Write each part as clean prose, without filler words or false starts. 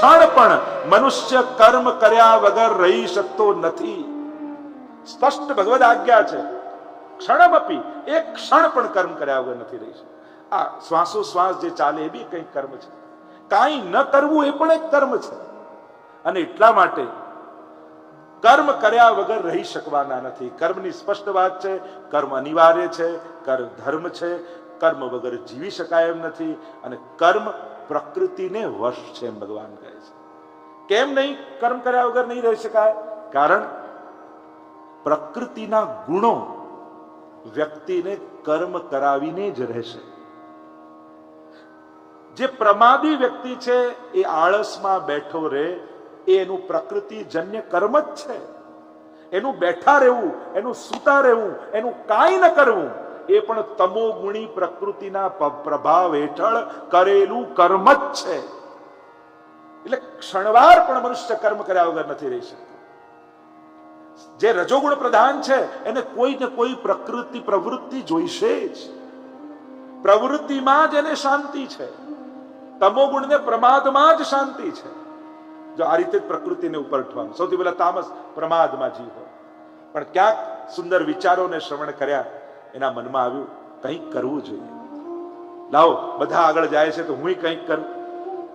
ક્ષણ પણ મનુષ્ય કર્મ કર્યા વગર રહી શકતો નથી. સ્પષ્ટ ભગવદ આજ્ઞા છે. ક્ષણમપી, એક ક્ષણ પણ કર્મ કર્યા વગર નથી રહી શકતો. આ શ્વાસોશ્વાસ જે ચાલે એ બી કંઈક કર્મ છે. કાંઈ ન કરવું એ પણ એક કર્મ છે. અને એટલા માટે કર્મ કર્યા વગર રહી શકવાના નથી. કર્મની સ્પષ્ટ વાત છે. કર્મ અનિવાર્ય છે, કર્મ ધર્મ છે, કર્મ વગર જીવી શકાય એમ નથી. અને કર્મ પ્રકૃતિને વશ છે એમ ભગવાન કહે છે. કેમ નહીં કર્મ કર્યા વગર નહીં રહી શકાય? કારણ પ્રકૃતિના ગુણો વ્યક્તિને કર્મ કરાવીને જ રહેશે. જે પ્રમાદી વ્યક્તિ છે એ આળસમાં બેઠો રહે, એનું પ્રકૃતિજન્ય કર્મ જ છે. એનું બેઠા રહેવું, એનું સૂતા રહેવું, એનું કાંઈ ન કરવું એ પણ તમોગુણી પ્રકૃતિના પ્રભાવ હેઠળ કરેલું કર્મ જ છે. એટલે ક્ષણવાર પણ મનુષ્ય કર્મ કર્યા વગર નથી રહી શકતો. જે રજોગુણ પ્રધાન છે એને કોઈ ને કોઈ પ્રવૃત્તિ જોઈશે જ. પ્રવૃત્તિમાં જ એને શાંતિ છે. તમોગુણને પ્રમાદમાં જ શાંતિ છે. જો આ રીતે પ્રકૃતિને ઉપરઠવાનું, સૌથી પહેલા તામસ પ્રમાદમાં જીવો. પણ ક્યાંક સુંદર વિચારોને શ્રવણ કર્યા, એના મનમાં આવ્યું કંઈક કરવું જોઈએ. લાવો બધા આગળ જાય છે તો હું કંઈક કરું.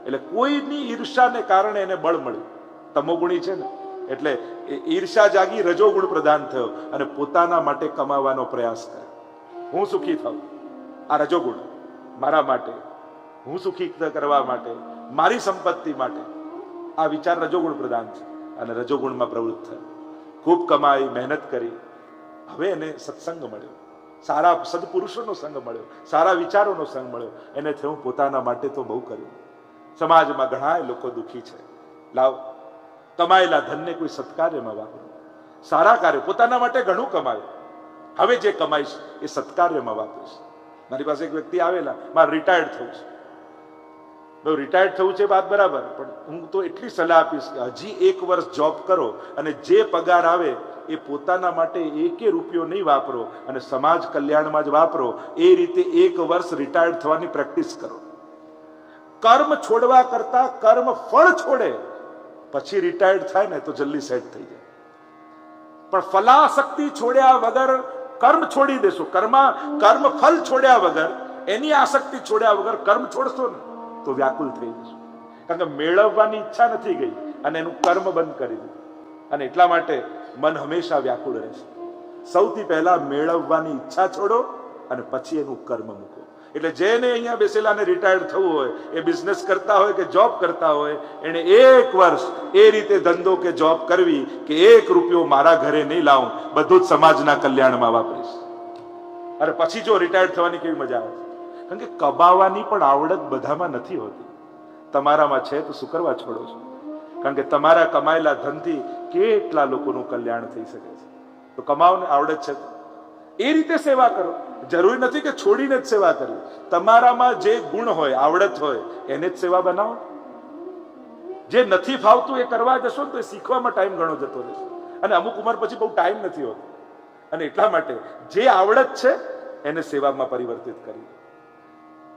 એટલે કોઈની ઈર્ષાને કારણે એને બળ મળ્યું. તમોગુણી છે ને એટલે ઈર્ષા જાગી, રજોગુણ પ્રધાન થયો અને પોતાના માટે કમાવાનો પ્રયાસ કર્યો. હું સુખી થાઉં, આ રજોગુણ મારા માટે, હું સુખી કરવા માટે, મારી સંપત્તિ માટે, આ વિચાર રજોગુણ પ્રધાન છે. અને રજોગુણમાં પ્રવૃત્ત થયો, ખૂબ કમાઈ, મહેનત કરી. હવે એને સત્સંગ મળ્યો, સારા સદપુરુષોનો સંગ મળ્યો, સારા વિચારોનો સંગ મળ્યો. એને થયું પોતાના માટે તો બહુ કર્યું, સમાજમાં ઘણા લોકો દુઃખી છે. લાવ કમાયેલા ધનને કોઈ સત્કાર્યમાં વાપરો, સારા કાર્ય. પોતાના માટે ઘણું કમાયું, હવે જે કમાઈશ એ સત્કાર્યમાં વાપરીશ. મારી પાસે એક વ્યક્તિ આવેલા, મારે રિટાયર્ડ થવું છે. રિટાયર્ડ થવું છે વાત બરાબર, પણ હું તો એટલી સલાહ આપીશ કે હજી 1 વર્ષ જોબ કરો અને જે પગાર આવે એ પોતાના માટે 1 રૂપિયો નહીં વાપરો અને સમાજ કલ્યાણમાં જ વાપરો. એ રીતે 1 વર્ષ રિટાયર્ડ થવાની પ્રેક્ટિસ કરો. કર્મ છોડવા કરતા કર્મ ફળ છોડે પછી રિટાયર્ડ થાય ને તો જલ્દી સેટ થઈ જાય. પણ ફલાશક્તિ છોડ્યા વગર કર્મ છોડી દેશો, કર્મ ફલ છોડ્યા વગર, એની આસક્તિ છોડ્યા વગર કર્મ છોડશો ને તો વ્યાકુલ થઈ જશો. કારણ કે મેળવવાની ઈચ્છા નથી ગઈ અને એનું કર્મ બંધ કરી દીધું. અને એટલા માટે મન હંમેશા વ્યાકુળ રહેશે. સૌથી પહેલા મેળવવાની ઈચ્છા છોડો અને પછી એનું કર્મ મૂકો. એટલે જેને અહીંયા બેસેલાને રિટાયર્ડ થવું હોય, એ બિઝનેસ કરતા હોય કે જોબ કરતા હોય, એને 1 વર્ષ એ રીતે ધંધો કે જોબ કરવી કે 1 રૂપિયો મારા ઘરે નહીં લાવું, બધું જ સમાજના કલ્યાણમાં વાપરીશ. અને પછી જો રિટાયર્ડ થવાની કેવી મજા આવે. કારણ કે કમાવાની પણ આવડત બધામાં નથી હોતી. તમારામાં છે તો શું કરવા છોડો છો? કારણ કે તમારા કમાયેલા ધનથી કેટલા લોકોનું કલ્યાણ થઈ શકે છે. તો કમાવાની આવડત છે એ રીતે સેવા કરો. જરૂરી નથી કે છોડીને જ સેવા કરવી. તમારામાં જે ગુણ હોય, આવડત હોય, એને જ સેવા બનાવો. જે નથી ફાવતું એ કરવા જશો તો એ શીખવામાં ટાઈમ ઘણો જતો રહેશે અને અમુક ઉંમર પછી બહુ ટાઈમ નથી હોતો. અને એટલા માટે જે આવડત છે એને સેવામાં પરિવર્તિત કરી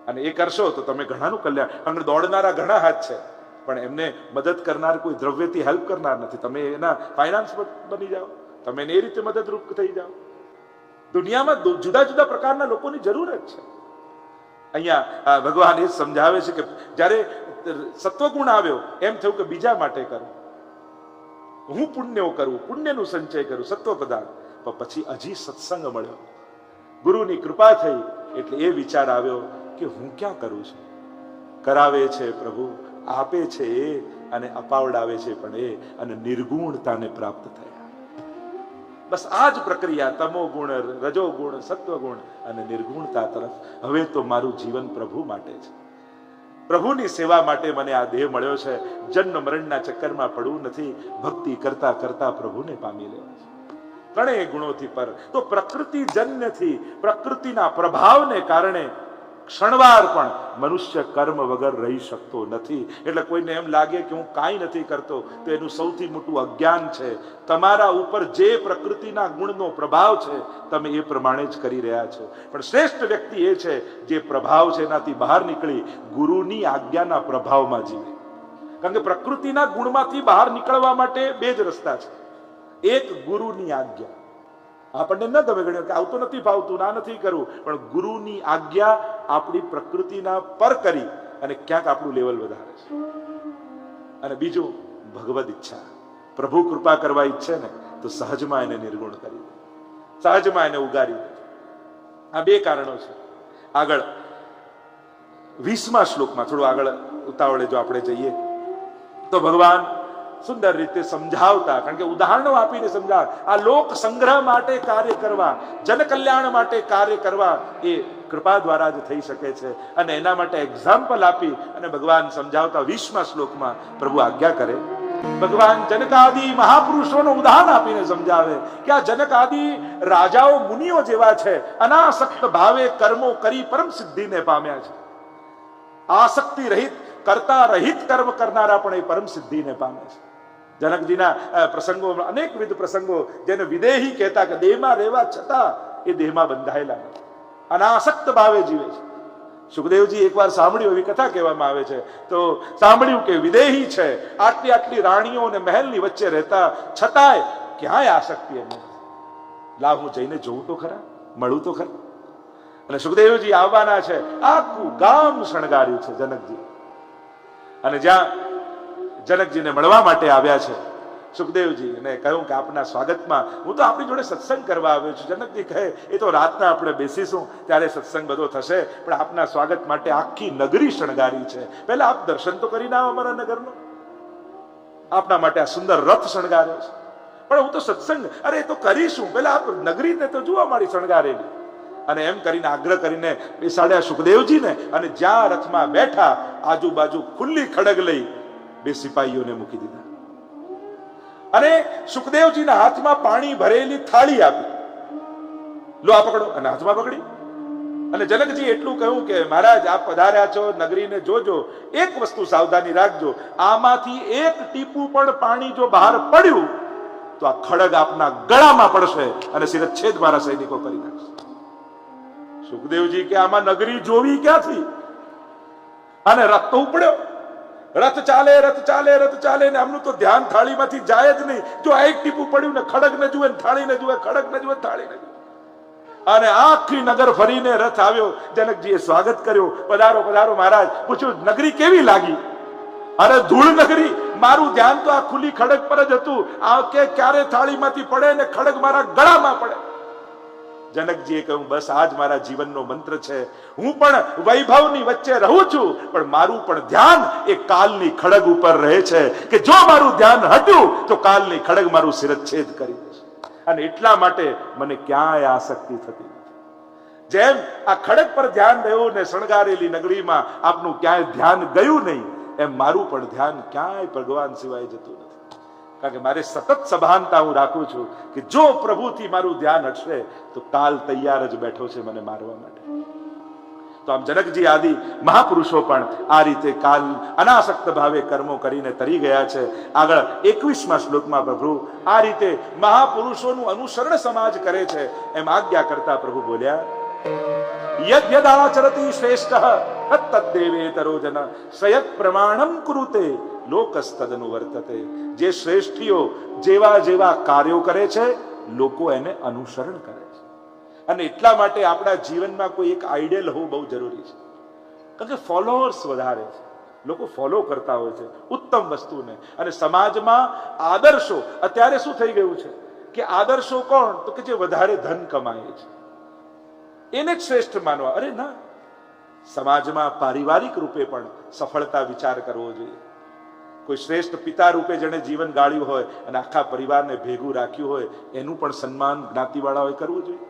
અને એ કરશો તો તમે ઘણાનું કલ્યાણ. કારણ કે દોડનારા ઘણા હાથ છે પણ એમને મદદ કરનાર કોઈ દ્રવ્યથી હેલ્પ કરનાર નથી. તમે એના ફાઇનાન્સ બની જાઓ, તમે એને એ રીતે મદદરૂપ થઈ જાઓ. દુનિયામાં જુદા જુદા પ્રકારના લોકોની જરૂરત છે. અહીંયા ભગવાન એ સમજાવે છે કે જ્યારે સત્વગુણ આવ્યો એમ થયું કે બીજા માટે કરું, હું પુણ્યો કરું, પુણ્યનું સંચય કરું, સત્વ પદાર્થ. પણ પછી હજી સત્સંગ મળ્યો, ગુરુની કૃપા થઈ એટલે એ વિચાર આવ્યો કે હું ક્યાં કરું છું? કરાવે છે પ્રભુ, આપે છે એ અને અપાવડાવે છે પણ એ, અને નિર્ગુણતાને પ્રાપ્ત થયા. બસ આ જ પ્રક્રિયા, તમો ગુણ, રજો ગુણ, સત્વ ગુણ અને નિર્ગુણતા તરફ. હવે તો મારું જીવન પ્રભુ માટે છે, પ્રભુની સેવા માટે મને આ દેહ મળ્યો છે. જન્મ મરણના ચક્કરમાં પડવું નથી, ભક્તિ કરતા કરતા પ્રભુને પામી લેવા છે. ત્રણેય ગુણોથી પર. તો પ્રકૃતિજન્યથી, પ્રકૃતિના પ્રભાવને કારણે ક્ષણવાર પણ મનુષ્ય કર્મ વગર રહી શકતો નથી. એટલે કોઈને એમ લાગે કે હું કાંઈ નથી કરતો તો એનું સૌથી મોટું અજ્ઞાન છે. તમારા ઉપર જે પ્રકૃતિના ગુણનો પ્રભાવ છે તમે એ પ્રમાણે જ કરી રહ્યા છો. પણ શ્રેષ્ઠ વ્યક્તિ એ છે જે પ્રભાવ છે એનાથી બહાર નીકળી ગુરુની આજ્ઞાના પ્રભાવમાં જીવે. કારણ કે પ્રકૃતિના ગુણમાંથી બહાર નીકળવા માટે બે જ રસ્તા છે. એક ગુરુની આજ્ઞા. આપણને ન ગમે ગણ્યો કે આવતું નથી ફાવતું, ના નથી કરવું, પણ ગુરુની આજ્ઞા આપણી પ્રકૃતિના પર કરી અને ક્યાંક આપણું લેવલ વધારે છે. અને બીજું ભગવદ ઈચ્છા. પ્રભુ કૃપા કરવા ઈચ્છે ને તો સહજમાં એને નિર્ગુણ કરી દે, સહજમાં એને ઉગારી દે. આ બે કારણો છે. આગળ 20મા શ્લોકમાં થોડું આગળ ઉતાવળે જો આપણે જઈએ તો ભગવાન સુંદર રીતે સમજાવતા, કારણ કે ઉદાહરણો આપીને સમજાવ. આ લોક સંગ્રહ માટે કાર્ય કરવા, જન કલ્યાણ માટે કાર્ય કરવા એ કૃપા દ્વારા જ થઈ શકે છે. અને એના માટે એક્ઝામ્પલ આપી અને ભગવાન સમજાવતા 20મા શ્લોકમાં પ્રભુ આજ્ઞા કરે. ભગવાન જનકાદી મહાપુરુષોનું ઉદાહરણ આપીને સમજાવે કે આ જનકાદી રાજાઓ મુનિઓ જેવા છે, અનાસક્ત ભાવે કર્મો કરી પરમ સિદ્ધિને પામ્યા છે. આસક્તિ રહિત, કરતા રહિત કર્મ કરનારા પણ એ પરમ સિદ્ધિને પામે છે. જનકજીના પ્રસંગો, અનેકવિધ પ્રસંગો જેને વિદેહી કહેતા, કે દેહમાં રહેવા છતાં એ દેહમાં બંધાયેલા નથી, અનાસક્ત ભાવે જીવે છે. સુખદેવજી એકવાર સાંભળ્યું, એવી કથા કહેવામાં આવે છે, તો સાંભળ્યું કે વિદેહી છે, આટલી આટલી રાણીઓ અને મહેલની વચ્ચે રહેતા છતાંય ક્યાંય આસક્તિ એમને. લાવ હું જઈને જોઉં તો ખરા, મળું તો ખરા. અને સુખદેવજી આવવાના છે, આખું ગામ શણગાર્યું છે જનકજી. અને જ્યાં જનકજીને મળવા માટે આવ્યા છે સુખદેવજી, અને કહ્યું કે આપના સ્વાગતમાં હું તો આપણી જોડે સત્સંગ કરવા આવ્યો છું. જનકજી કહે એ તો રાતના આપણે બેસીશું ત્યારે સત્સંગ બધો થશે, પણ આપના સ્વાગત માટે આખી નગરી શણગારી છે. પહેલા આપ દર્શન તો કરીને આવો અમારા નગરનો. આપના માટે આ સુંદર રથ શણગાર્યો છે, પણ હું તો સત્સંગ, અરે એ તો કરીશું, પહેલા આપ નગરીને તો જુઓ મારી શણગારેલી. અને એમ કરીને આગ્રહ કરીને બેસાડ્યા સુખદેવજીને. અને જ્યાં રથમાં બેઠા આજુબાજુ ખુલ્લી ખડગ લઈ બે સિપાહીઓને મૂકી દીધા. અને સુખદેવજીના હાથમાં પાણી ભરેલી થાળી આપી, લો આ પકડો. અને હાથમાં પકડી અને જનકજી એટલું કહ્યું કે મહારાજ આપ પધાર્યા છો, નગરીને જોજો, એક વસ્તુ સાવધાની રાખજો, આમાંથી એક ટીપું પણ પાણી જો બહાર પડ્યું તો આ ખડગ આપના ગળામાં પડશે અને શિરચ્છેદ મારા સૈનિકો કરી નાખશે. સુખદેવજી કે આમાં નગરી જોવી ક્યાંથી? અને રથ તો ઉપડ્યો, રથ ચાલે રથ ચાલે રથ ચાલે, ને આમનું તો ધ્યાન થાળીમાંથી જાય જ નહીં. જો એક ટીપું પડ્યું ને ખડગ ને જુએ, થાળી ને જુએ, ખડગ ને જુએ, થાળી ને જુએ. અને આખી નગર ફરીને રથ આવ્યો. જનકજીએ સ્વાગત કર્યું, પધારો પધારો મહારાજ. પૂછ્યું નગરી કેવી લાગી? અરે ધૂળ નગરી, મારું ધ્યાન તો આ ખુલ્લી ખડગ પર જ હતું. આ કે ક્યારે થાળીમાંથી પડે ને ખડગ મારા ગળામાં પડે. જનકજીએ કહ્યું બસ આ જ મારા જીવનનો મંત્ર છે. હું પણ વૈભવની વચ્ચે રહું છું, પણ મારું પણ ધ્યાન એ કાલની ખડગ ઉપર રહે છે, કે જો મારું ધ્યાન હટ્યું તો કાલની ખડગ મારું શિરચ્છેદ કરી દેશે. અને એટલા માટે મને ક્યાંય આસક્તિ થતી નથી. જેમ આ ખડગ પર ધ્યાન રહ્યું ને શણગારેલી નગરીમાં આપનું ક્યાંય ધ્યાન ગયું નહીં, એમ મારું પણ ધ્યાન ક્યાંય ભગવાન સિવાય જતું નથી. કારણ કે મારે સતત સભાનતા હું રાખું છું કે જો પ્રભુથી મારું ધ્યાન હટશે તો કાલ તૈયાર જ બેઠો છે મને મારવા માટે. તો આમ જનકજી આદિ મહાપુરુષો પણ આ રીતે કાલ અનાસક્ત ભાવે કર્મો કરીને તરી ગયા છે. આગળ 21મા શ્લોકમાં પ્રભુ આ રીતે મહાપુરુષોનું અનુસરણ સમાજ કરે છે એમ આજ્ઞા કરતા પ્રભુ બોલ્યા, યદ્યદાચરતિ શ્રેષ્ઠ તત્તદ્દેવેતરો જન સ્વયં પ્રમાણમ કુરુતે લોકસ્તદનુ વર્તતે. જે શ્રેષ્ઠીઓ જેવા જેવા કાર્યો કરે છે લોકો એને અનુસરણ કરે છે. અને એટલા માટે આપણા જીવનમાં કોઈ એક આઈડિયલ હોવું બહુ જરૂરી છે, કારણ કે ફોલોઅર્સ વધારે છે, લોકો ફોલો કરતા હોય છે ઉત્તમ વસ્તુને. અને સમાજમાં આદર્શો, અત્યારે શું થઈ ગયું છે કે આદર્શો કોણ? તો કે જે વધારે ધન કમાય છે એને જ શ્રેષ્ઠ માનવા. અરે ના, સમાજમાં પારિવારિક રૂપે પણ સફળતા વિચાર કરવો જોઈએ. કોઈ શ્રેષ્ઠ પિતા રૂપે જેને જીવન ગાળ્યું હોય અને આખા પરિવારને ભેગું રાખ્યું હોય એનું પણ સન્માન જ્ઞાતિવાળાઓએ કરવું જોઈએ.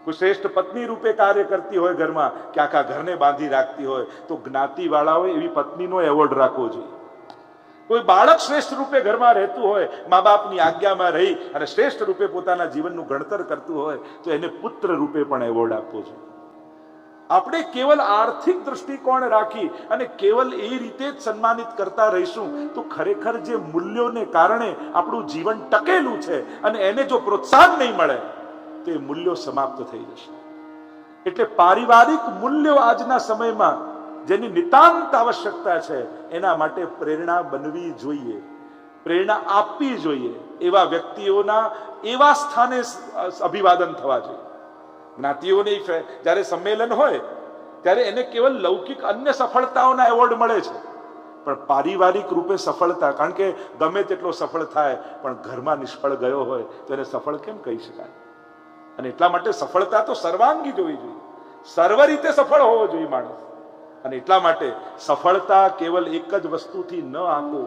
કોઈ શ્રેષ્ઠ પત્ની રૂપે કાર્ય કરતી હોય ઘરમાં, કે આખા ઘરને બાંધી રાખતી હોય, તો જ્ઞાતિવાળાઓએ એવી પત્નીનો એવોર્ડ રાખવો જોઈએ. કોઈ બાળક શ્રેષ્ઠ રૂપે ઘરમાં રહેતું હોય, મા બાપની આજ્ઞામાં રહી અને શ્રેષ્ઠ રૂપે પોતાના જીવનનું ઘડતર કરતું હોય, તો એને પુત્ર રૂપે પણ એવોર્ડ આપવો જોઈએ. આપણે કેવલ આર્થિક દૃષ્ટિકોણ રાખી અને કેવલ એ રીતે જ સન્માનિત કરતા રહીશું તો ખરેખર જે મૂલ્યોને કારણે આપણું જીવન ટકેલું છે અને એને જો પ્રોત્સાહન નહીં મળે તો એ મૂલ્યો સમાપ્ત થઈ જશે. એટલે પારિવારિક મૂલ્યો આજના સમયમાં જેની નિતાંત આવશ્યકતા છે એના માટે પ્રેરણા બનવી જોઈએ, પ્રેરણા આપવી જોઈએ. એવા વ્યક્તિઓના એવા સ્થાને અભિવાદન થવા જોઈએ. જ્ઞાતિઓની જ્યારે સંમેલન હોય ત્યારે એને કેવલ લૌકિક અન્ય સફળતાઓના એવોર્ડ મળે છે, પણ પારિવારિક રૂપે સફળતા, કારણ કે ગમે તેટલો સફળ થાય પણ ઘરમાં નિષ્ફળ ગયો હોય તો એને સફળ કેમ કહી શકાય? અને એટલા માટે સફળતા તો સર્વાંગી જોવી જોઈએ, સર્વ રીતે સફળ હોવો જોઈએ માણસ. અને એટલા માટે સફળતા કેવલ એક જ વસ્તુથી ન આંકો.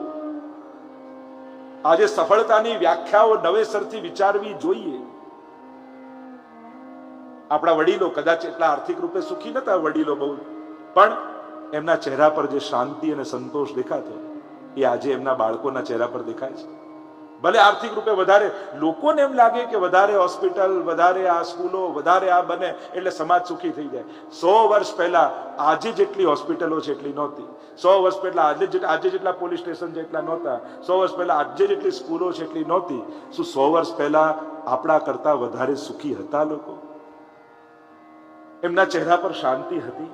આજે સફળતાની વ્યાખ્યાઓ નવેસરથી વિચારવી જોઈએ. આપણા વડીલો કદાચ એટલા આર્થિક રૂપે સુખી નતા, વડીલો બહુ, પણ એમના ચહેરા પર જે શાંતિ અને સંતોષ દેખાતો એ આજે એમના બાળકોના ચહેરા પર દેખાય છે. ભલે આર્થિક રૂપે વધારે, લોકોને એમ લાગે કે વધારે હોસ્પિટલ, વધારે આ સ્કૂલો, વધારે આ બને એટલે સમાજ સુખી થઈ જાય. 100 વર્ષ પહેલા આજે જેટલી હોસ્પિટલો છે એટલી નહોતી. 100 વર્ષ પહેલા આજે જેટલા પોલીસ સ્ટેશન છે એટલા નહોતા. 100 વર્ષ પહેલા આજે જેટલી સ્કૂલો છે એટલી નહોતી. શું 100 વર્ષ પહેલા આપણા કરતા વધારે સુખી હતા લોકો? એમના ચહેરા પર શાંતિ હતી,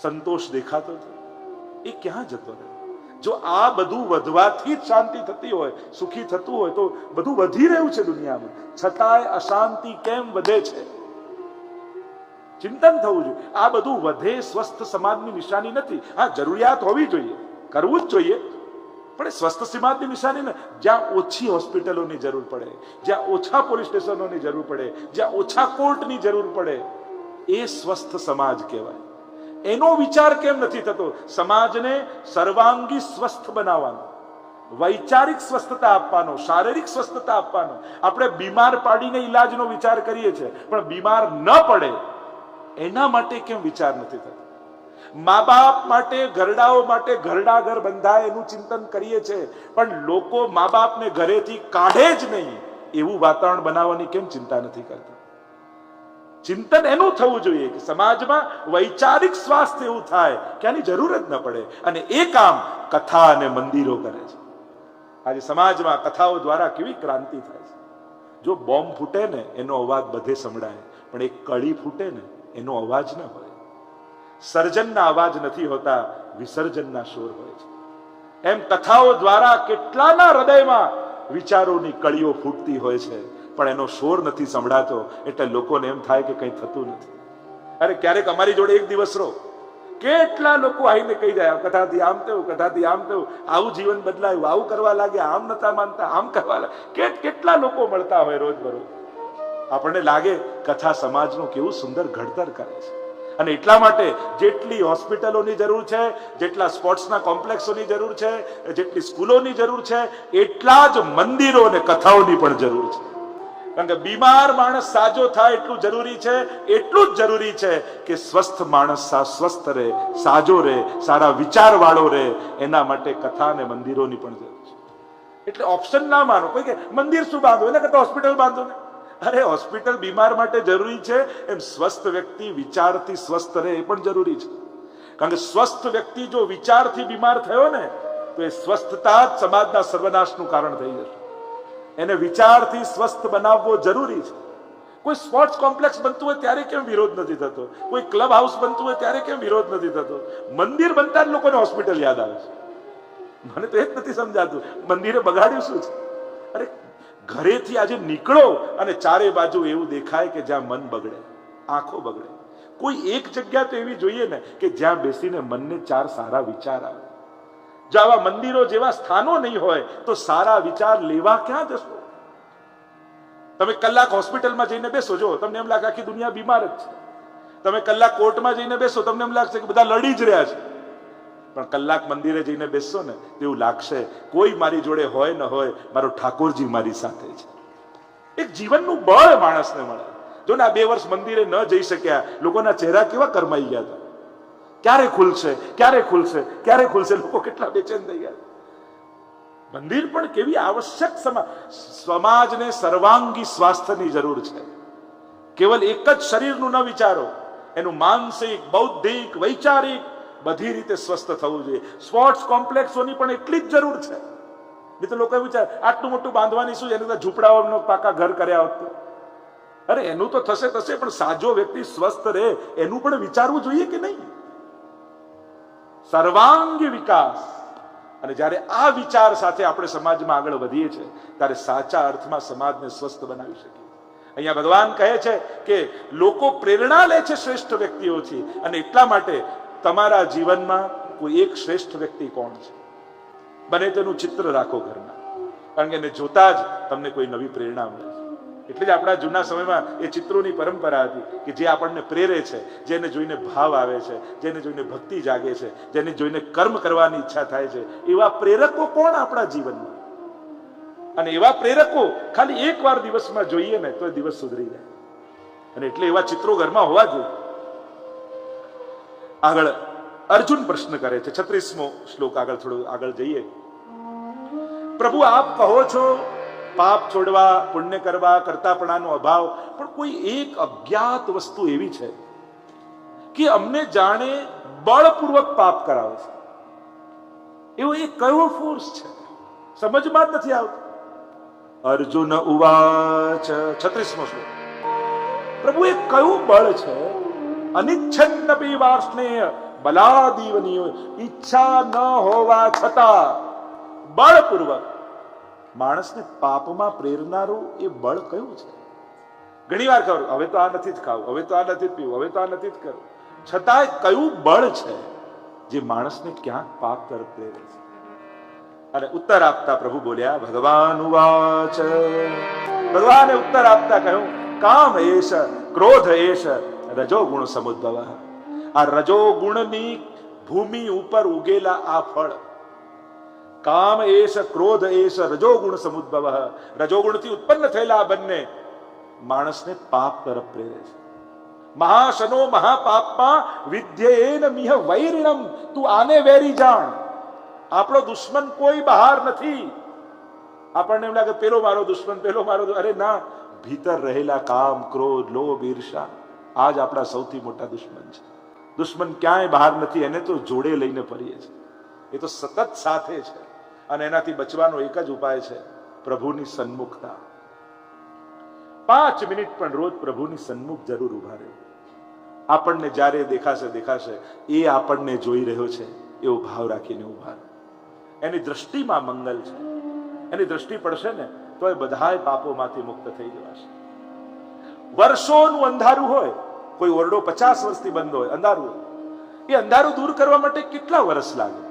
સંતોષ દેખાતો હતો. એ ક્યાં જતો રહ્યો? જો આ બધું વધવાથી જ શાંતિ થતી હોય, સુખી થતું હોય, તો બધું વધી રહ્યું છે દુનિયામાં, છતાંય અશાંતિ કેમ વધે છે? ચિંતન થવું જોઈએ. આ બધું વધે સ્વસ્થ સમાજની નિશાની નથી. હા, જરૂરિયાત હોવી જોઈએ, કરવું જ જોઈએ, પણ સ્વસ્થ સમાજની નિશાની ને જ્યાં ઓછી હોસ્પિટલોની જરૂર પડે, જ્યાં ઓછા પોલીસ સ્ટેશનોની જરૂર પડે, જ્યાં ઓછા કોર્ટની જરૂર પડે, એ સ્વસ્થ સમાજ કહેવાય. એનો વિચાર કેમ નથી થતો? સમાજને સર્વાંગી સ્વસ્થ બનાવવાનો, વૈચારિક સ્વસ્થતા આપવાનો, શારીરિક સ્વસ્થતા આપવાનો. આપણે બીમાર પાડીને ઈલાજનો વિચાર કરીએ છીએ, પણ બીમાર ન પડે એના માટે કેમ વિચાર નથી થતો? મા બાપ માટે, ઘરડાઓ માટે ઘરડા ઘર બંધાય એનું ચિંતન કરીએ છીએ, પણ લોકો મા બાપને ઘરેથી કાઢે જ નહીં એવું વાતાવરણ બનાવવાની કેમ ચિંતા નથી કરતા? ચિંતન એનું થવું જોઈએ કે સમાજમાં વૈચારિક સ્વાસ્થ્ય એવું થાય કે આની જરૂર જ ન પડે. અને એ કામ કથા અને મંદિરો કરે છે. આજે સમાજમાં કથાઓ દ્વારા કેવી ક્રાંતિ થાય છે. જો બોમ્બ ફૂટે ને એનો અવાજ બધે સંભળાય, પણ એક કળી ફૂટે ને એનો અવાજ ન હોય. સર્જનના અવાજ નથી હોતા, વિસર્જનના શોર હોય છે. એમ કથાઓ દ્વારા કેટલાના હૃદયમાં વિચારોની કળીઓ ફૂટતી હોય છે, પણ એનો શોર નથી સંભળાતો, એટલે લોકોને એમ થાય કે કંઈ થતું નથી. અરે ક્યારેક અમારી જોડે એક દિવસ રહો, કેટલા લોકો આવીને કહી જાય કથાથી આમ થયું, કથાથી આમ થયું, આવું જીવન બદલાયું, આવું કરવા લાગ્યા, આમ નતા માનતા, આમ કરવા લાગ્યા. કેટલા લોકો મળતા હોય રોજ બરોજ. આપણને લાગે કથા સમાજનું કેવું સુંદર ઘડતર કરે છે. અને એટલા માટે જેટલી હોસ્પિટલોની જરૂર છે, જેટલા સ્પોર્ટ્સના કોમ્પ્લેક્સોની જરૂર છે, જેટલી સ્કૂલોની જરૂર છે, એટલા જ મંદિરો અને કથાઓની પણ જરૂર છે. કારણ કે બીમાર માણસ સાજો થાય એટલું જરૂરી છે, એટલું જ જરૂરી છે કે સ્વસ્થ માણસ સ્વસ્થ રહે, સાજો રહે, સારા વિચાર વાળો રહે. એના માટે કથા અને મંદિરોની પણ જરૂર છે. એટલે ઓપ્શન ના માનો. કોઈ કે મંદિર શું બાંધો, એને કરતા હોસ્પિટલ બાંધો ને. અરે હોસ્પિટલ બીમાર માટે જરૂરી છે, એમ સ્વસ્થ વ્યક્તિ વિચારથી સ્વસ્થ રહે એ પણ જરૂરી છે. કારણ કે સ્વસ્થ વ્યક્તિ જો વિચારથી બીમાર થયો ને તો એ સ્વસ્થતા જ સમાજના સર્વનાશનું કારણ થઈ જશે. એને વિચારથી સ્વસ્થ બનાવવો જરૂરી છે. કોઈ સ્પોર્ટ્સ કોમ્પ્લેક્સ બનતું હોય ત્યારે કેમ વિરોધ નથી થતો? કોઈ ક્લબ હાઉસ બનતું હોય ત્યારે કેમ વિરોધ નથી થતો? મંદિર બનતા જ લોકોને હોસ્પિટલ યાદ આવે છે. મને તો એ જ નથી સમજાતું, મંદિરે બગાડ્યું શું છે? અરે ઘરેથી આજે નીકળો અને ચારે બાજુ એવું દેખાય કે જ્યાં મન બગડે, આંખો બગડે. કોઈ એક જગ્યા તો એવી જોઈએ ને કે જ્યાં બેસીને મનને 4 સારા વિચાર આવે. જો આવા મંદિરો જેવા સ્થાનો નહીં હોય તો સારા વિચાર લેવા ક્યાં જશો? તમે કલાક હોસ્પિટલમાં જઈને બેસો, જો તમને એમ લાગે આખી દુનિયા બીમાર જ છે. તમે કલાક કોર્ટમાં જઈને બેસો, તમને એમ લાગશે કે બધા લડી જ રહ્યા છે. પણ કલાક મંદિરે જઈને બેસશો ને એવું લાગશે કોઈ મારી જોડે હોય ન હોય, મારો ઠાકોરજી મારી સાથે છે. એક જીવનનું બળ માણસને મળે. જો ને આ 2 વર્ષ મંદિરે ન જઈ શક્યા, લોકોના ચહેરા કેવા કરમાઈ ગયા હતા. ક્યારે ખુલશે, ક્યારે ખુલશે, ક્યારે ખુલશે, લોકો કેટલા બેચેન થઈ ગયા. મંદિર પણ કેવી આવશ્યક સમાજને સર્વાંગી સ્વાસ્થ્યની જરૂર છે. કેવલ એક જ શરીરનું ન વિચારો, એનું માનસિક, બૌદ્ધિક, વૈચારિક બધી રીતે સ્વસ્થ થવું જોઈએ. સ્પોર્ટ્સ કોમ્પ્લેક્સોની પણ એટલી જ જરૂર છે. નહીં તો લોકો વિચાર આટલું મોટું બાંધવાની શું, એનું તો ઝૂંપડાઓનો પાકા ઘર કર્યા હોત. અરે એનું તો થશે, પણ સાજો વ્યક્તિ સ્વસ્થ રહે એનું પણ વિચારવું જોઈએ કે નહીં? સર્વાંગી વિકાસ. અને જ્યારે આ વિચાર સાથે આપણે સમાજમાં આગળ વધીએ છીએ ત્યારે સાચા અર્થમાં સમાજને સ્વસ્થ બનાવી શકીએ. અહીંયા ભગવાન કહે છે કે લોકો પ્રેરણા લે છે શ્રેષ્ઠ વ્યક્તિઓથી, અને એટલા માટે તમારા જીવનમાં કોઈ એક શ્રેષ્ઠ વ્યક્તિ કોણ છે, બને તેનું ચિત્ર રાખો ઘરના, કારણ કે એને જોતા જ તમને કોઈ નવી પ્રેરણા મળે છે. એટલે જ આપણા જૂના સમયમાં એ ચિત્રોની પરંપરા હતી કે જે આપણને પ્રેરે છે, જેને જોઈને ભાવ આવે છે, જેને જોઈને ભક્તિ જાગે છે, જેને જોઈને કર્મ કરવાની ઈચ્છા થાય છે. એવા પ્રેરકો કોણ આપણા જીવનમાં? અને એવા પ્રેરકો ખાલી એક વાર દિવસમાં જોઈએ ને તો દિવસ સુધરી જાય. અને એટલે એવા ચિત્રો ઘરમાં હોવા જોઈએ. આગળ અર્જુન પ્રશ્ન કરે છે, 36મો શ્લોક, આગળ થોડું આગળ જઈએ. પ્રભુ આપ કહો છો પાપ છોડવા, પુણ્ય કરવા, કરતાપણાનો અભાવ, પણ કોઈ એક અજ્ઞાત વસ્તુ એવી છે કે અમને જાણે બળપૂર્વક પાપ કરાવે છે. એવો એક કયો ફોર્સ છે, સમજમાં જ નથી આવતું. અર્જુન ઉવાચ, 36મો શ્લોક. પ્રભુ એ કયું બળ છે? અનિચ્છન્નપી વાર્ષ્ણેય બલાદીવનીય, ઈચ્છા ન હોવા છતાં બળપૂર્વક માણસને પાપમાં પ્રેરનારું એ બળ કયું છે? ઘણી વાર કહું હવે તો આ નથી જ ખાવું, હવે તો આ નથી જ પીવું, હવે તો આ નથી જ કરવું, છતાંય કયું બળ છે જે માણસને ક્યાંક પાપ તરફ પ્રેરે છે? અને ઉત્તર આપતા પ્રભુ બોલ્યા, ભગવાન ઉવાચ. ભગવાને ઉત્તર આપતા કહ્યું, કામ એશ ક્રોધ એશ રજોગુણ સમુદ્ભવ. આ રજોગુણની ભૂમિ ઉપર ઉગેલા આ ફળ, કામ એશ ક્રોધ એશ રજોગુણ સમુદ્ભવ, રજોગુણથી ઉત્પન્ન થયેલા આ બંને માણસને પાપ તરફ પ્રેરે છે. મહાશનો મહાપાપમાં વિદ્યેન મિહ વૈરિણમ, તું આને વેરી જાણ. આપણો દુશ્મન કોઈ બહાર નથી. આપણને એમ લાગે પેલો મારો દુશ્મન, પેલો મારો, અરે ના, ભીતર રહેલા કામ, ક્રોધ, લોભ, ઈર્ષા, આ જ આપણા સૌથી મોટા દુશ્મન છે. દુશ્મન ક્યાંય બહાર નથી, એને તો જોડે લઈને ફરીએ છીએ. એ તો સતત સાથે છે. અને એનાથી બચવાનો એક જ ઉપાય છે, પ્રભુની સન્મુખતા. 5 મિનિટ પણ રોજ પ્રભુની સન્મુખ જરૂર ઉભા રહે. આપણને જ્યારે દેખાશે એ આપણને જોઈ રહ્યો છે એવો ભાવ રાખીને ઉભા રહે. એની દ્રષ્ટિમાં મંગલ છે. એની દ્રષ્ટિ પડશે ને તો એ બધાય પાપોમાંથી મુક્ત થઈ જવાશે. વર્ષોનું અંધારું હોય, કોઈ ઓરડો 50 વર્ષથી બંધ હોય, અંધારું હોય, એ અંધારું દૂર કરવા માટે કેટલા વર્ષ લાગે?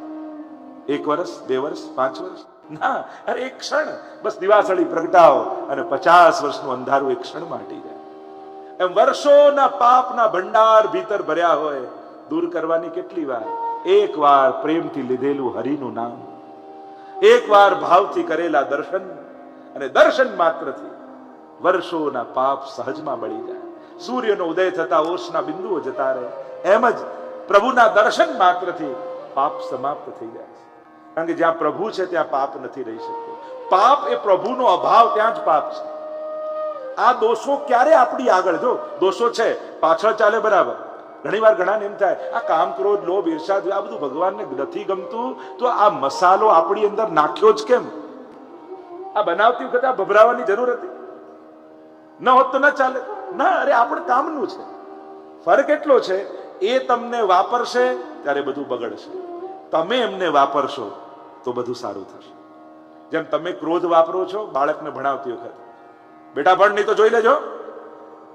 1 વર્ષ, 2 વર્ષ, 5 વર્ષ? ના, અરે એક ક્ષણ, બસ દિવાસળી પ્રગટાવો અને 50 વર્ષનું અંધારું એક ક્ષણમાં હટી જાય. એમ વર્ષોના પાપના ભંડાર ભીતર ભર્યા હોય, દૂર કરવાની કેટલી વાર? એક વાર પ્રેમથી લીધેલું હરિનું નામ, એક વાર ભાવથી કરેલા દર્શન, અને દર્શન માત્રથી વર્ષોના પાપ સહજમાં બળી જાય. સૂર્યનો ઉદય થતા ઓશના બિંદુઓ જતા રહે. એમ જ પ્રભુના દર્શન માત્રથી પાપ સમાપ્ત થઈ જાય છે. કારણ કે જ્યાં પ્રભુ છે ત્યાં પાપ નથી રહી શકતો. પાપ એ પ્રભુનો અભાવ, ત્યાં જ પાપ છે. આ દોષો ક્યારે આપણી આગળ, જો દોષો છે પાછળ ચાલે બરાબર. ઘણી વાર ઘણાને એમ થાય આ કામ, ક્રોધ, લોભ, ઈર્ષા આ બધું ભગવાનને નથી ગમતું, તો આ મસાલો આપણી અંદર નાખ્યો જ કેમ? આ બનાવતી વખતે આ ભભરાવાની જરૂર હતી? ન હોત તો ન ચાલે. ના, અરે આપણે કામનું છે. ફરક એટલો છે, એ તમને વાપરશે ત્યારે બધું બગડશે, તમે એમને વાપરશો તો બધું સારું થશે. જેમ તમે ક્રોધ વાપરો છો બાળકને ભણાવતી વખતે, બેટા ભણ નહીં તો જોઈ લેજો,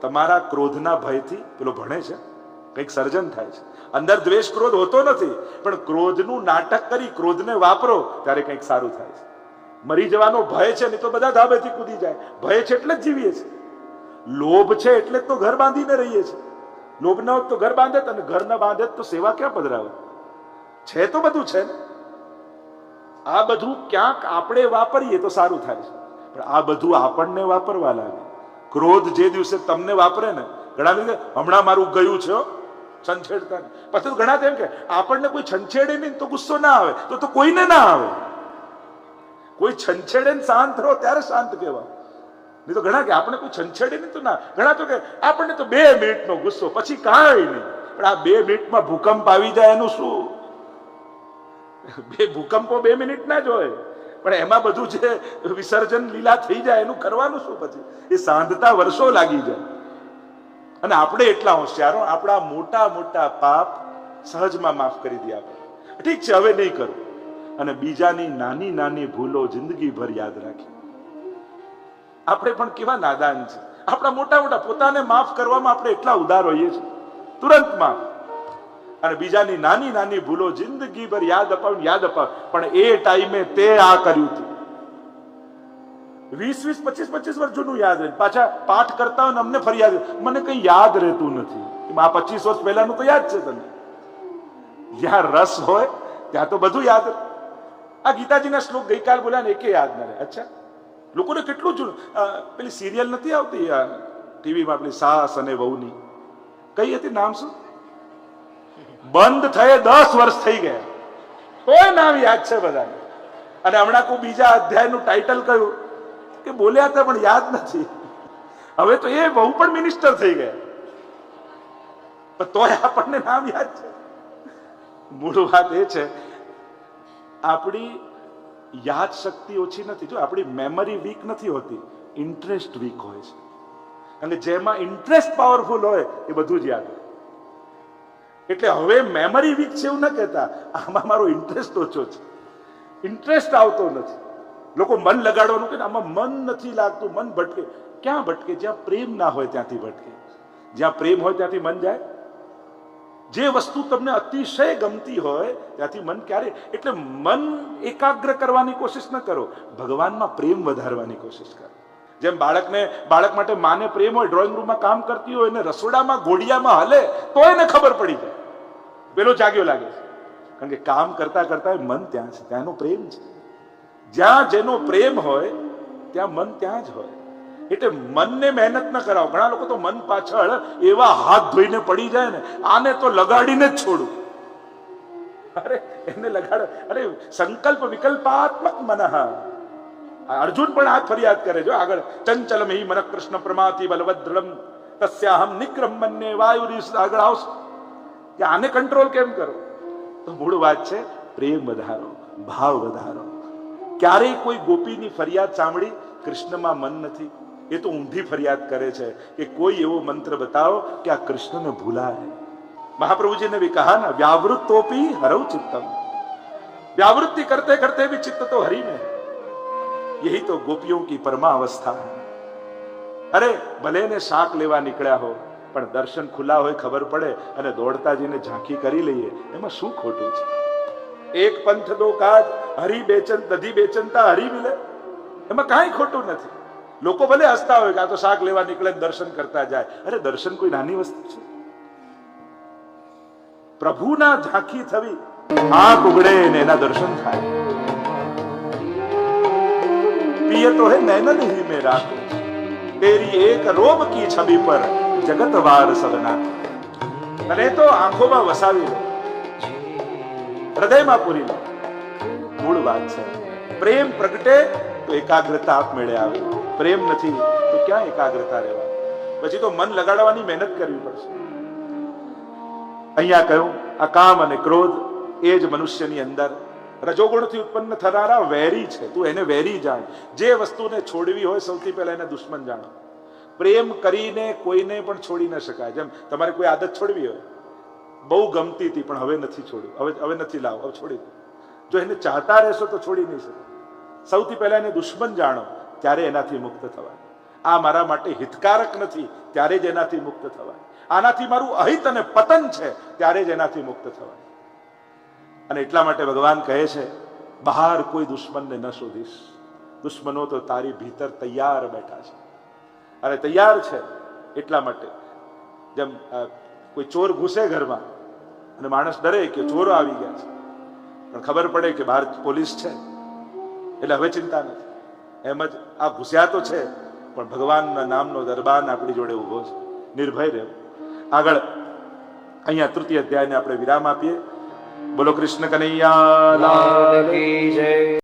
તમારા ક્રોધના ભયથી પેલો ભણે છે, કંઈક સર્જન થાય છે. અંદર દ્વેષ ક્રોધ હોતો નથી, પણ ક્રોધનું નાટક કરી ક્રોધને વાપરો ત્યારે કંઈક સારું થાય છે. મરી જવાનો ભય છે નહીં તો બધા ધાબેથી કૂદી જાય. ભય છે એટલે જ જીવીએ છીએ. લોભ છે એટલે જ તો ઘર બાંધીને રહીએ છીએ. લોભ ન હોત તો ઘર બાંધે, અને ઘર ન બાંધે તો સેવા ક્યાં પધરાવે? છે તો બધું છે ને. આ બધું ક્યાંક આપણે વાપરીએ તો સારું થાય છે, પણ આ બધું આપણને વાપરવા લાગે. ક્રોધ જે દિવસે તમને વાપરે ને, ઘણા દિવસે હમણાં મારું ગયું છે છંછેડતા, પછી ઘણા તેમ કે આપણને કોઈ છંછેડે નહીં તો ગુસ્સો ના આવે, તો કોઈને ના આવે. કોઈ છંછેડે ને શાંત રહો ત્યારે શાંત કહેવા. નહીં તો ઘણા કે આપણે કોઈ છંછેડે નહીં તો ના. ઘણા તો કે આપણને તો 2 મિનિટનો ગુસ્સો, પછી કાંઈ નહીં. પણ આ 2 મિનિટમાં ભૂકંપ આવી જાય એનું શું? ભૂકંપો 2 મિનિટ ના જ હોય, પણ એમાં બધું જે વિસર્જન લીલા થઈ જાય એનું કરવાનું શું? પછી એ સાંધતા વર્ષો લાગી જાય. અને આપણે એટલા હોશિયારો, આપણા મોટા મોટા પાપ સહજમાં માફ કરી દે આપણે. ઠીક છે હવે નહીં કરું, અને બીજાની નાની નાની ભૂલો જિંદગીભર યાદ રાખી. આપણે પણ કેવા નાદાન છે. આપણા મોટા મોટા પોતાને માફ કરવામાં આપણે એટલા ઉદાર હોઈએ છીએ, તુરંત માફ. અને બીજાની નાની નાની ભૂલો જિંદગીભર યાદ અપાવ. પણ એ ટાઈમે તે આ કર્યું હતું. 20 25 વર્ષ જૂનું યાદ રહે. પાછા પાઠ કરતા હોય ને અમને ફરિયાદ, મને કઈ યાદ રહેતું નથી. આ 25 વર્ષ પહેલાનું તો યાદ છે તને. જ્યાં રસ હોય ત્યાં તો બધું યાદ રહે. આ ગીતાજીના શ્લોક ગઈકાલ બોલ્યા ને એકે યાદ ના રહે. અચ્છા, લોકોને કેટલું જૂનું. પેલી સિરિયલ નથી આવતી ટીવીમાં, પેલી સાસ અને વહુની, કઈ હતી, નામ શું? બંધ થયે 10 વર્ષ થઈ ગયા, કોઈ નામ યાદ છે બધાને. અને હમણાં કોઈ બીજા અધ્યાયનું ટાઇટલ કયું કે બોલ્યા હતા પણ યાદ નથી. હવે તો એ બહુ પણ મિનિસ્ટર થઈ ગયા, પણ તોય આપણને નામ યાદ છે. મૂળ વાત એ છે, આપણી યાદ શક્તિ ઓછી નથી. જો આપણી મેમરી વીક નથી હોતી, ઇન્ટરેસ્ટ વીક હોય છે. અને જેમાં ઇન્ટરેસ્ટ પાવરફુલ હોય એ બધું જ યાદ હોય. એટલે હવે મેમરી વીક છે એવું ન કહેતા, આમાં મારો ઇન્ટરેસ્ટ ઓછો છે, ઇન્ટરેસ્ટ આવતો નથી. લોકો મન લગાડવાનું કે આમાં મન નથી લાગતું, મન ભટકે. ક્યાં ભટકે? જ્યાં પ્રેમ ના હોય ત્યાંથી ભટકે. જ્યાં પ્રેમ હોય ત્યાંથી મન જાય. જે વસ્તુ તમને અતિશય ગમતી હોય ત્યાંથી મન ક્યારે. એટલે મન એકાગ્ર કરવાની કોશિશ ન કરો, ભગવાનમાં પ્રેમ વધારવાની કોશિશ કરો. જેમ બાળક માટે માને પ્રેમ હોય, ડ્રોઈંગ રૂમમાં કામ કરતી હોય ને રસોડામાં ઘોડિયામાં હલે તો એને ખબર પડી જાય, પેલો જાગ્યો લાગે છે. કારણ કે કામ કરતા કરતા મન ત્યાં છે, ત્યાંનો પ્રેમ છે. જ્યાં જેનો પ્રેમ હોય ત્યાં મન ત્યાં જ હોય. એટલે મનને મહેનત ન કરાવો. ઘણા લોકો તો મન પાછળ એવા હાથ ધોઈને પડી જાય ને, આને તો લગાડીને જ છોડું. અરે એને લગાડો. અરે સંકલ્પ વિકલ્પાત્મક મનઃ. અર્જુન પણ આ ફરિયાદ કરે જો આગળ, ચંચલમ હિ મન કૃષ્ણ પ્રમાતિ બલવદ્રમ તસ્યાહમ નિગ્રહ મન્યે વાયુરીસ. આગળ આવશે કે આને કંટ્રોલ કેમ કરો. તો મૂળ વાત છે પ્રેમ વધારો, ભાવ વધારો. ક્યારેય કોઈ ગોપીની ફરિયાદ સાંભળી કૃષ્ણમાં મન નથી? એ તો ઊંધી ફરિયાદ કરે છે કે કોઈ એવો મંત્ર બતાવો કે આ કૃષ્ણને ભૂલાય. महाप्रभु जी ने भी कहा ना, व्यावृत्तोपि हरौ चित्तम. व्यावृत्ति करते करते भी चित्त तो हरि में है. यही तो गोपियों की परमावस्था है. अरे भले ने શાક લેવા નીકળ્યા હો, પણ દર્શન ખુલ્લા હોય ખબર પડે અને દોડતા જઈને ઝાંખી કરી લઈએ, એમાં શું ખોટું છે? એક પંથ દો કાજ, હરી બેચન દધી બેચનતા હરી મિલે, એમાં કાંઈ ખોટું નથી. લોકો ભલે હસતા હોય કે આ તો શાક લેવા નીકળે દર્શન કરતા જાય. અરે દર્શન કોઈ નાની વસ્તુ છે? પ્રભુના ઝાંખી થવી, આંખ ઉગડે ને એના દર્શન થાય. पिए तो है नैनन ही में राखो, तेरी एक रोम की छवि पर जगत वार सगना. અને તો આંખોમાં વસાવી લો, હૃદયમાં પૂરી લો. મૂળ વાત છે પ્રેમ પ્રગટે તો એકાગ્રતા આપમેળે આવે. પ્રેમ નથી તો ક્યાં એકાગ્રતા રહેવા? પછી તો મન લગાડવાની મહેનત કરવી પડશે. અહીંયા કહ્યું આ કામ અને ક્રોધ એ જ મનુષ્યની અંદર રજોગુણથી ઉત્પન્ન થનારા વેરી છે. તું એને વેરી જાણ. જે વસ્તુને છોડવી હોય સૌથી પહેલા એને દુશ્મન જાણો. પ્રેમ કરીને કોઈને પણ છોડી ન શકાય. જેમ તમારે કોઈ આદત છોડવી હોય, બહુ ગમતી હતી પણ હવે નથી છોડવી, હવે નથી લાવો, હવે છોડી દો. જો એને ચાહતા રહેશો તો છોડી નહીં શકો. સૌથી પહેલા એને દુશ્મન જાણો, ત્યારે એનાથી મુક્ત થવાય. આ મારા માટે હિતકારક નથી, ત્યારે જ એનાથી મુક્ત થવાય. આનાથી મારું અહિત અને પતન છે, ત્યારે જ એનાથી મુક્ત થવાય. અને એટલા માટે ભગવાન કહે છે બહાર કોઈ દુશ્મનને ન શોધીશ, દુશ્મનો તો તારી ભીતર તૈયાર બેઠા છે. અને તૈયાર છે એટલા માટે જેમ કોઈ ચોર ઘૂસે ઘરમાં અને માણસ ડરે કે ચોરો આવી ગયા છે, પણ ખબર પડે કે બહાર પોલીસ છે એટલે હવે ચિંતા નથી. એમ જ આ ઘૂસ્યા તો છે પણ ભગવાનના નામનો દરબાર આપણી જોડે ઉભો છે. નિર્ભય રહેવું. આગળ અહીંયા તૃતીય અધ્યાયને આપણે વિરામ આપીએ. બોલો કૃષ્ણ કનૈયા લાલ કી જય.